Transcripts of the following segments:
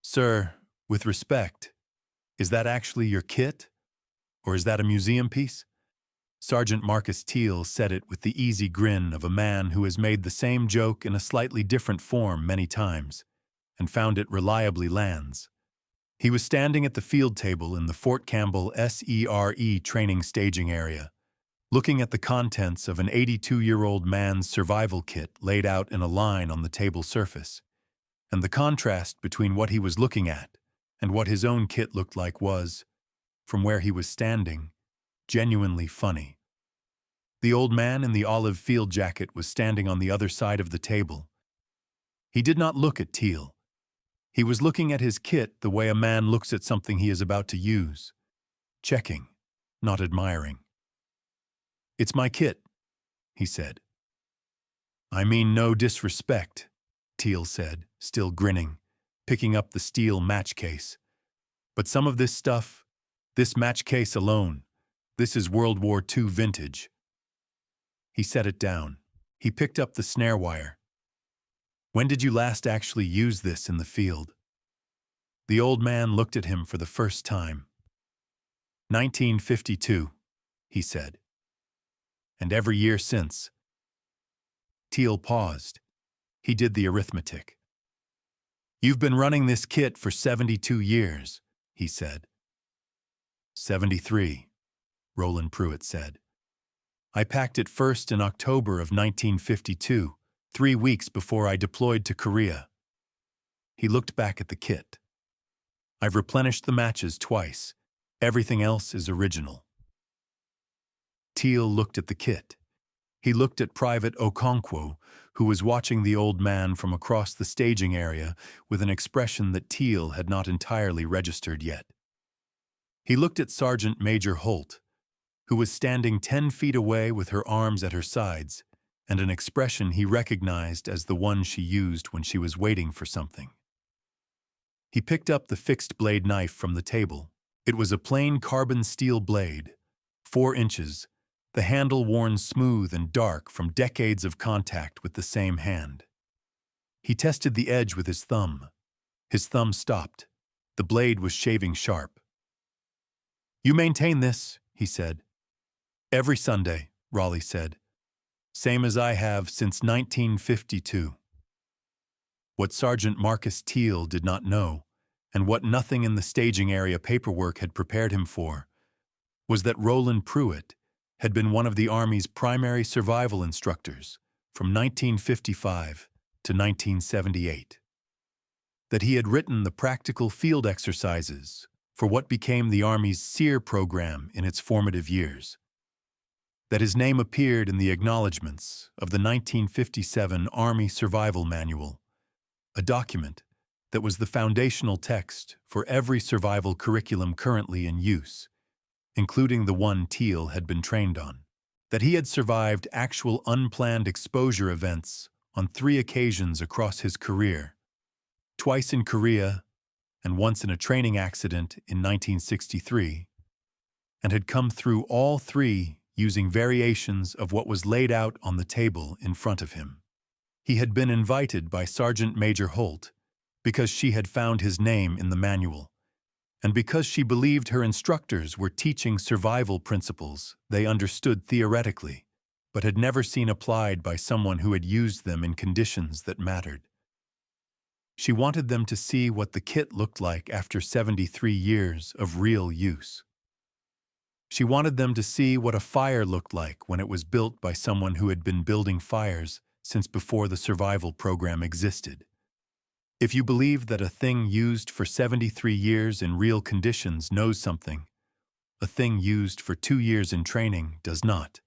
Sir, with respect, is that actually your kit? Or is that a museum piece? Sergeant Marcus Teal said it with the easy grin of a man who has made the same joke in a slightly different form many times, and found it reliably lands. He was standing at the field table in the Fort Campbell SERE training staging area, looking at the contents of an 82-year-old man's survival kit laid out in a line on the table surface. And the contrast between what he was looking at and what his own kit looked like was, from where he was standing, genuinely funny. The old man in the olive field jacket was standing on the other side of the table. He did not look at Teal. He was looking at his kit the way a man looks at something he is about to use, checking, not admiring. "It's my kit," he said. "I mean no disrespect," Teal said, still grinning, picking up the steel match case. "But some of this stuff, this match case alone, this is World War II vintage." He set it down. He picked up the snare wire. "When did you last actually use this in the field?" The old man looked at him for the first time. 1952, he said. "And every year since." Teal paused. He did the arithmetic. "You've been running this kit for 72 years, he said. 73, Roland Pruett said. "I packed it first in October of 1952, 3 weeks before I deployed to Korea." He looked back at the kit. "I've replenished the matches twice. Everything else is original." Teal looked at the kit. He looked at Private Okonkwo, who was watching the old man from across the staging area with an expression that Teal had not entirely registered yet. He looked at Sergeant Major Holt, who was standing 10 feet away with her arms at her sides, and an expression he recognized as the one she used when she was waiting for something. He picked up the fixed-blade knife from the table. It was a plain carbon steel blade, 4 inches, the handle worn smooth and dark from decades of contact with the same hand. He tested the edge with his thumb. His thumb stopped. The blade was shaving sharp. "You maintain this," he said. "Every Sunday," Raleigh said. "Same as I have since 1952. What Sergeant Marcus Teal did not know, and what nothing in the staging area paperwork had prepared him for, was that Roland Pruett had been one of the Army's primary survival instructors from 1955 to 1978. That he had written the practical field exercises for what became the Army's SEER program in its formative years. That his name appeared in the acknowledgments of the 1957 Army Survival Manual, a document that was the foundational text for every survival curriculum currently in use, including the one Teal had been trained on. That he had survived actual unplanned exposure events on 3 occasions across his career, twice in Korea and once in a training accident in 1963, and had come through all 3 using variations of what was laid out on the table in front of him. He had been invited by Sergeant Major Holt because she had found his name in the manual, and because she believed her instructors were teaching survival principles they understood theoretically, but had never seen applied by someone who had used them in conditions that mattered. She wanted them to see what the kit looked like after 73 years of real use. She wanted them to see what a fire looked like when it was built by someone who had been building fires since before the survival program existed. If you believe that a thing used for 73 years in real conditions knows something, a thing used for 2 years in training does not.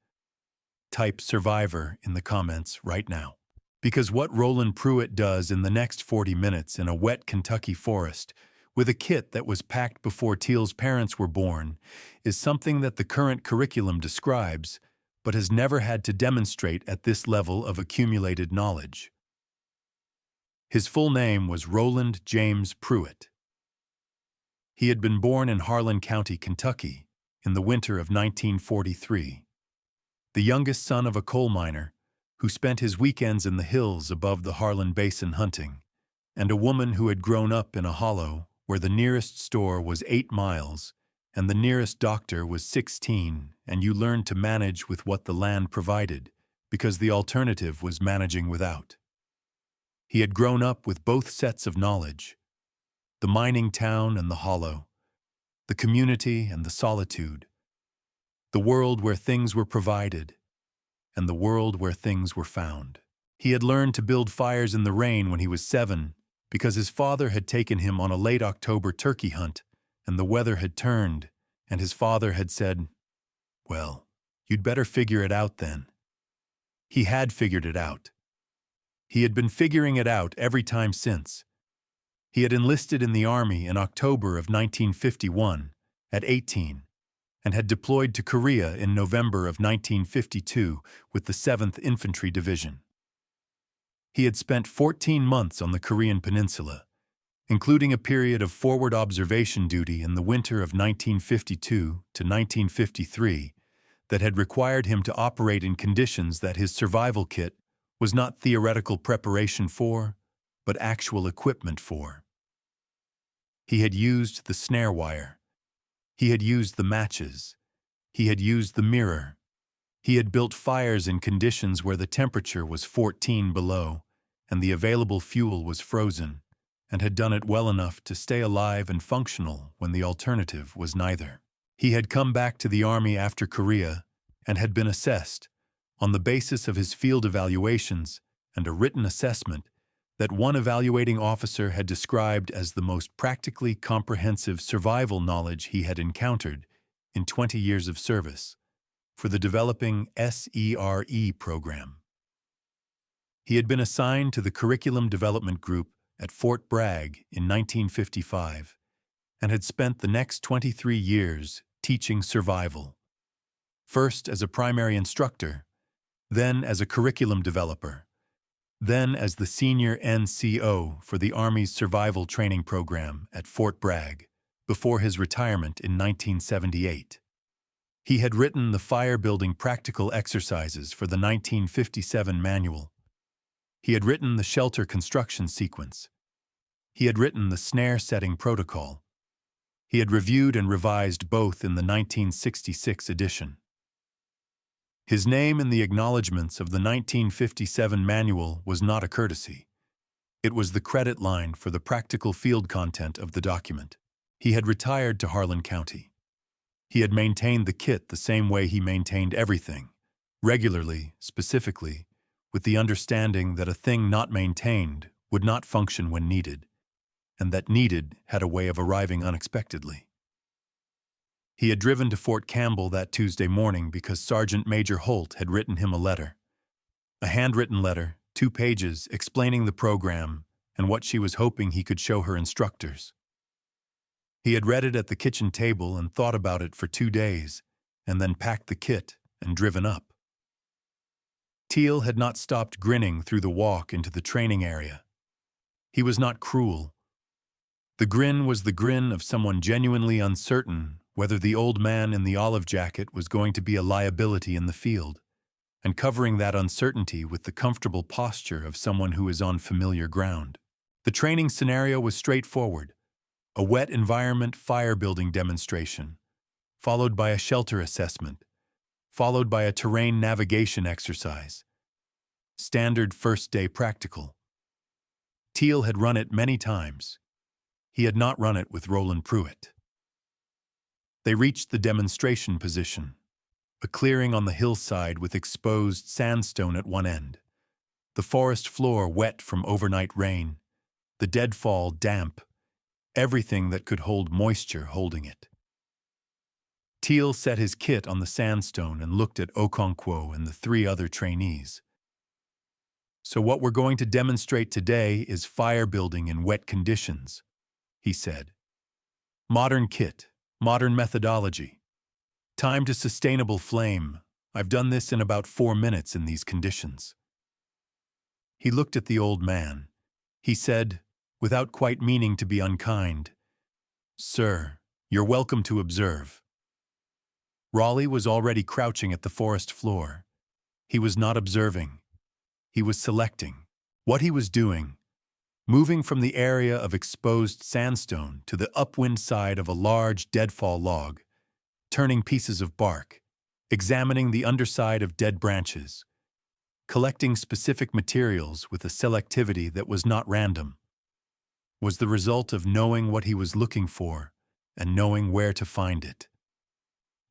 Type survivor in the comments right now. Because what Roland Pruett does in the next 40 minutes in a wet Kentucky forest with a kit that was packed before Teal's parents were born is something that the current curriculum describes, but has never had to demonstrate at this level of accumulated knowledge. His full name was Roland James Pruett. He had been born in Harlan County, Kentucky, in the winter of 1943, the youngest son of a coal miner who spent his weekends in the hills above the Harlan Basin hunting, and a woman who had grown up in a hollow where the nearest store was 8 miles and the nearest doctor was 16, and you learned to manage with what the land provided, because the alternative was managing without. He had grown up with both sets of knowledge, the mining town and the hollow, the community and the solitude, the world where things were provided, and the world where things were found. He had learned to build fires in the rain when he was 7, because his father had taken him on a late October turkey hunt, and the weather had turned, and his father had said, "Well, you'd better figure it out then." He had figured it out. He had been figuring it out every time since. He had enlisted in the Army in October of 1951, at 18, and had deployed to Korea in November of 1952 with the 7th Infantry Division. He had spent 14 months on the Korean Peninsula, including a period of forward observation duty in the winter of 1952 to 1953 that had required him to operate in conditions that his survival kit was not theoretical preparation for, but actual equipment for. He had used the snare wire. He had used the matches. He had used the mirror. He had built fires in conditions where the temperature was 14 below and the available fuel was frozen, and had done it well enough to stay alive and functional when the alternative was neither. He had come back to the Army after Korea and had been assessed, on the basis of his field evaluations and a written assessment that one evaluating officer had described as the most practically comprehensive survival knowledge he had encountered in 20 years of service, for the developing SERE program. He had been assigned to the Curriculum Development Group at Fort Bragg in 1955 and had spent the next 23 years teaching survival, first as a primary instructor, then as a curriculum developer, then as the senior NCO for the Army's survival training program at Fort Bragg before his retirement in 1978. He had written the firebuilding practical exercises for the 1957 manual. He had written the shelter construction sequence. He had written the snare setting protocol. He had reviewed and revised both in the 1966 edition. His name in the acknowledgments of the 1957 manual was not a courtesy. It was the credit line for the practical field content of the document. He had retired to Harlan County. He had maintained the kit the same way he maintained everything, regularly, specifically, with the understanding that a thing not maintained would not function when needed, and that needed had a way of arriving unexpectedly. He had driven to Fort Campbell that Tuesday morning because Sergeant Major Holt had written him a letter. A handwritten letter, 2 pages, explaining the program and what she was hoping he could show her instructors. He had read it at the kitchen table and thought about it for 2 days, and then packed the kit and driven up. Teal had not stopped grinning through the walk into the training area. He was not cruel. The grin was the grin of someone genuinely uncertain whether the old man in the olive jacket was going to be a liability in the field, and covering that uncertainty with the comfortable posture of someone who is on familiar ground. The training scenario was straightforward: a wet environment firebuilding demonstration, followed by a shelter assessment, followed by a terrain navigation exercise. Standard first-day practical. Teal had run it many times. He had not run it with Roland Pruett. They reached the demonstration position, a clearing on the hillside with exposed sandstone at one end, the forest floor wet from overnight rain, the deadfall damp, everything that could hold moisture holding it. Teal set his kit on the sandstone and looked at Okonkwo and the 3 other trainees. "So what we're going to demonstrate today is fire building in wet conditions," he said. "Modern kit, modern methodology. Time to sustainable flame. I've done this in about 4 minutes in these conditions." He looked at the old man. He said, without quite meaning to be unkind, "Sir, you're welcome to observe." Raleigh was already crouching at the forest floor. He was not observing. He was selecting. What he was doing, moving from the area of exposed sandstone to the upwind side of a large deadfall log, turning pieces of bark, examining the underside of dead branches, collecting specific materials with a selectivity that was not random, was the result of knowing what he was looking for and knowing where to find it.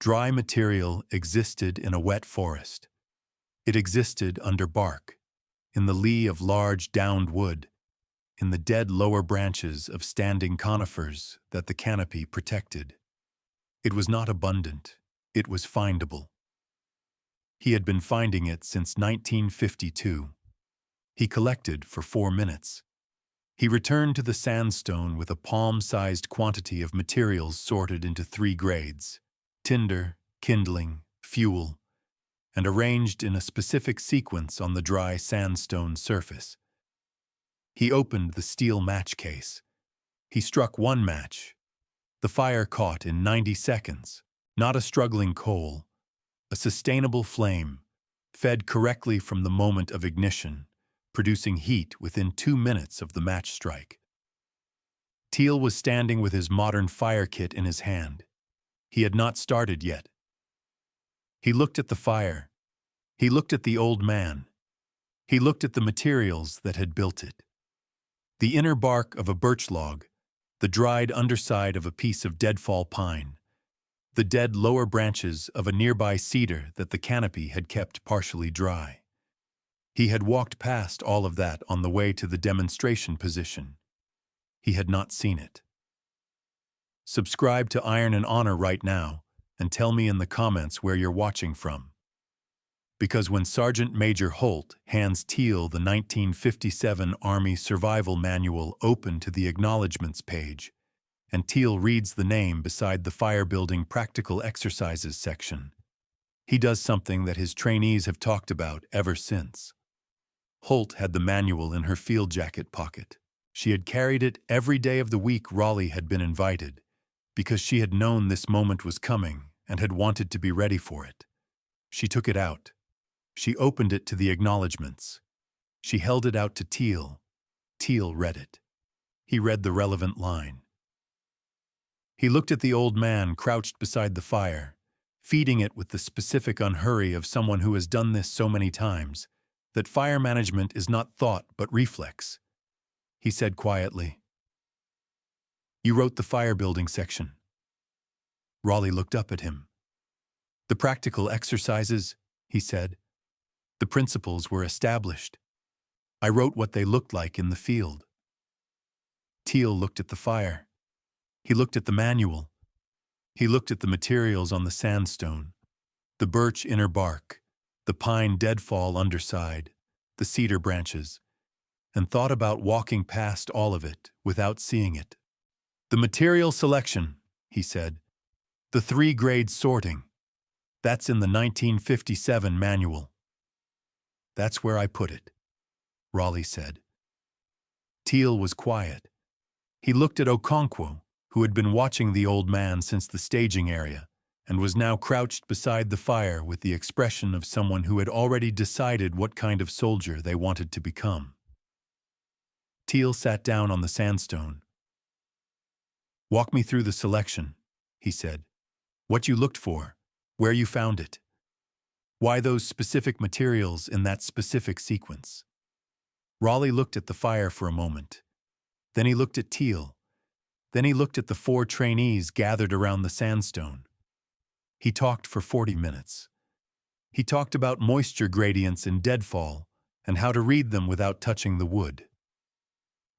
Dry material existed in a wet forest. It existed under bark, in the lee of large downed wood, in the dead lower branches of standing conifers that the canopy protected. It was not abundant, it was findable. He had been finding it since 1952. He collected for 4 minutes. He returned to the sandstone with a palm-sized quantity of materials sorted into 3 grades: tinder, kindling, fuel, and arranged in a specific sequence on the dry sandstone surface. He opened the steel match case. He struck 1 match. The fire caught in 90 seconds, not a struggling coal, a sustainable flame, fed correctly from the moment of ignition, producing heat within 2 minutes of the match strike. Teal was standing with his modern fire kit in his hand. He had not started yet. He looked at the fire. He looked at the old man. He looked at the materials that had built it. The inner bark of a birch log, the dried underside of a piece of deadfall pine, the dead lower branches of a nearby cedar that the canopy had kept partially dry. He had walked past all of that on the way to the demonstration position. He had not seen it. Subscribe to Iron and Honor right now and tell me in the comments where you're watching from. Because when Sergeant Major Holt hands Teal the 1957 Army Survival Manual open to the acknowledgments page, and Teal reads the name beside the firebuilding practical exercises section, he does something that his trainees have talked about ever since. Holt had the manual in her field jacket pocket. She had carried it every day of the week Raleigh had been invited, because she had known this moment was coming and had wanted to be ready for it. She took it out. She opened it to the acknowledgments. She held it out to Teal. Teal read it. He read the relevant line. He looked at the old man crouched beside the fire, feeding it with the specific unhurry of someone who has done this so many times, that fire management is not thought but reflex. He said quietly, "You wrote the firebuilding section." Raleigh looked up at him. "The practical exercises," he said. "The principles were established. I wrote what they looked like in the field." Teal looked at the fire. He looked at the manual. He looked at the materials on the sandstone, the birch inner bark, the pine deadfall underside, the cedar branches, and thought about walking past all of it without seeing it. "The material selection," he said. "The 3-grade sorting. That's in the 1957 manual." "That's where I put it," Raleigh said. Teal was quiet. He looked at Okonkwo, who had been watching the old man since the staging area, and was now crouched beside the fire with the expression of someone who had already decided what kind of soldier they wanted to become. Teal sat down on the sandstone. "Walk me through the selection," he said. "What you looked for, where you found it. Why those specific materials in that specific sequence?" Raleigh looked at the fire for a moment. Then he looked at Teal. Then he looked at the 4 trainees gathered around the sandstone. He talked for 40 minutes. He talked about moisture gradients in deadfall and how to read them without touching the wood.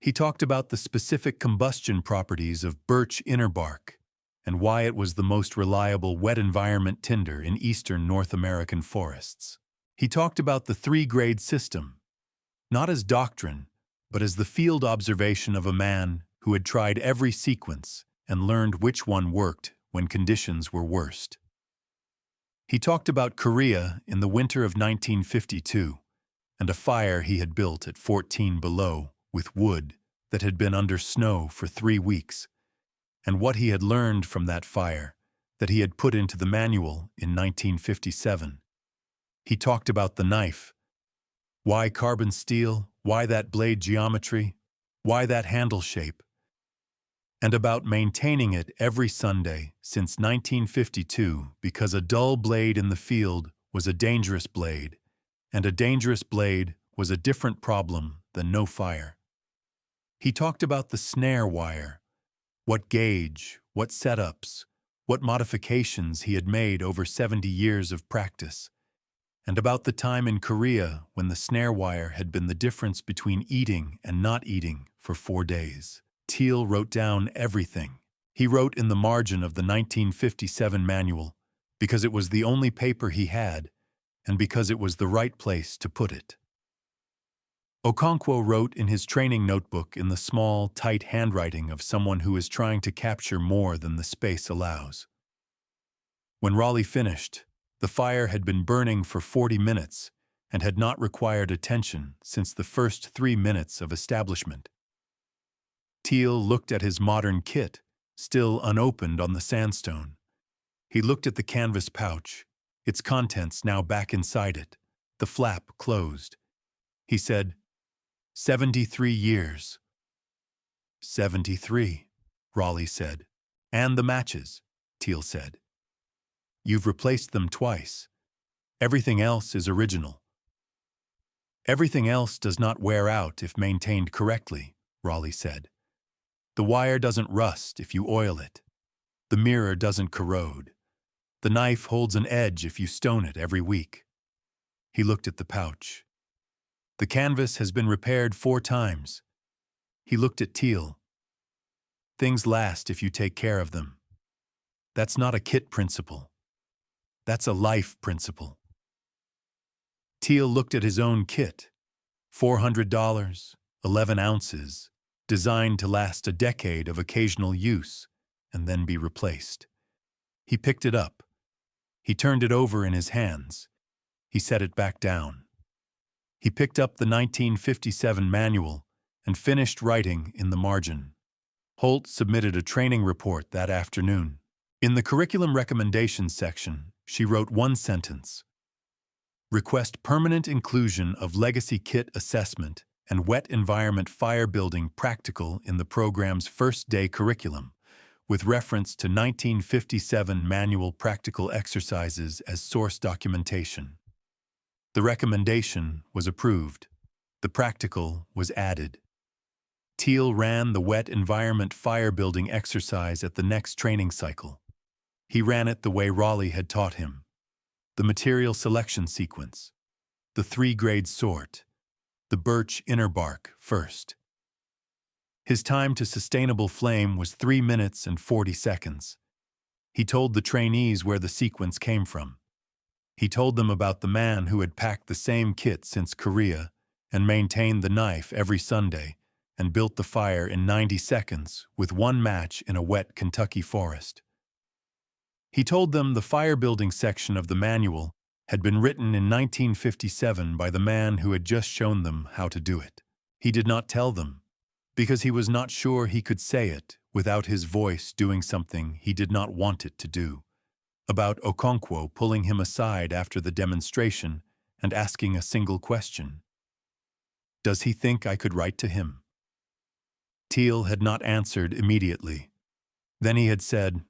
He talked about the specific combustion properties of birch inner bark and why it was the most reliable wet environment tinder in eastern North American forests. He talked about the 3-grade system, not as doctrine, but as the field observation of a man who had tried every sequence and learned which one worked when conditions were worst. He talked about Korea in the winter of 1952 and a fire he had built at 14 below with wood that had been under snow for 3 weeks, and what he had learned from that fire that he had put into the manual in 1957. He talked about the knife. Why carbon steel? Why that blade geometry? Why that handle shape? And about maintaining it every Sunday since 1952 because a dull blade in the field was a dangerous blade, and a dangerous blade was a different problem than no fire. He talked about the snare wire, what gauge, what setups, what modifications he had made over 70 years of practice, and about the time in Korea when the snare wire had been the difference between eating and not eating for 4 days. Teal wrote down everything. He wrote in the margin of the 1957 manual because it was the only paper he had and because it was the right place to put it. Okonkwo wrote in his training notebook in the small, tight handwriting of someone who is trying to capture more than the space allows. When Raleigh finished, the fire had been burning for 40 minutes and had not required attention since the first 3 minutes of establishment. Teal looked at his modern kit, still unopened on the sandstone. He looked at the canvas pouch, its contents now back inside it, the flap closed. He said, 73 years. 73, Raleigh said. And the matches, Teal said. You've replaced them twice. Everything else is original. Everything else does not wear out if maintained correctly, Raleigh said. The wire doesn't rust if you oil it. The mirror doesn't corrode. The knife holds an edge if you stone it every week. He looked at the pouch. The canvas has been repaired 4 times. He looked at Teal. Things last if you take care of them. That's not a kit principle. That's a life principle. Teal looked at his own kit. $400, 11 ounces, designed to last a decade of occasional use and then be replaced. He picked it up. He turned it over in his hands. He set it back down. He picked up the 1957 manual and finished writing in the margin. Holt submitted a training report that afternoon. In the curriculum recommendations section, she wrote 1 sentence. Request permanent inclusion of legacy kit assessment and wet environment fire building practical in the program's first day curriculum, with reference to 1957 manual practical exercises as source documentation. The recommendation was approved. The practical was added. Teal ran the wet environment fire building exercise at the next training cycle. He ran it the way Raleigh had taught him. The material selection sequence, the 3-grade sort, the birch inner bark first. His time to sustainable flame was 3 minutes and 40 seconds. He told the trainees where the sequence came from. He told them about the man who had packed the same kit since Korea and maintained the knife every Sunday and built the fire in 90 seconds with 1 match in a wet Kentucky forest. He told them the fire building section of the manual had been written in 1957 by the man who had just shown them how to do it. He did not tell them, because he was not sure he could say it without his voice doing something he did not want it to do, about Okonkwo pulling him aside after the demonstration and asking a single question. Does he think I could write to him? Teal had not answered immediately. Then he had said,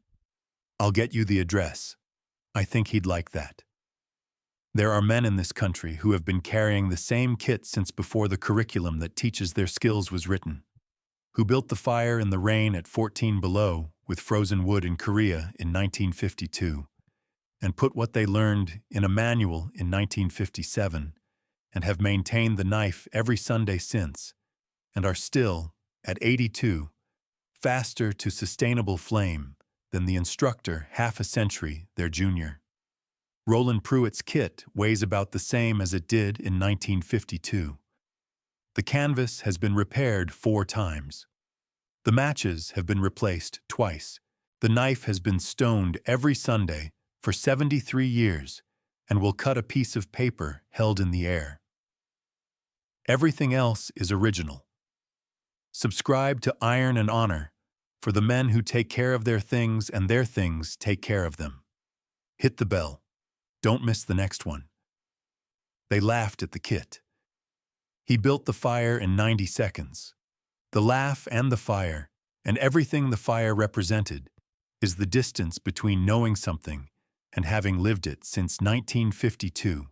I'll get you the address. I think he'd like that. There are men in this country who have been carrying the same kit since before the curriculum that teaches their skills was written, who built the fire in the rain at 14 below with frozen wood in Korea in 1952, and put what they learned in a manual in 1957, and have maintained the knife every Sunday since, and are still, at 82, faster to sustainable flame than the instructor half a century their junior. Roland Pruett's kit weighs about the same as it did in 1952. The canvas has been repaired 4 times. The matches have been replaced twice. The knife has been stoned every Sunday for 73 years and will cut a piece of paper held in the air. Everything else is original. Subscribe to Iron and Honor for the men who take care of their things and their things take care of them. Hit the bell. Don't miss the next one. They laughed at the kit. He built the fire in 90 seconds. The laugh and the fire, and everything the fire represented, is the distance between knowing something and having lived it since 1952.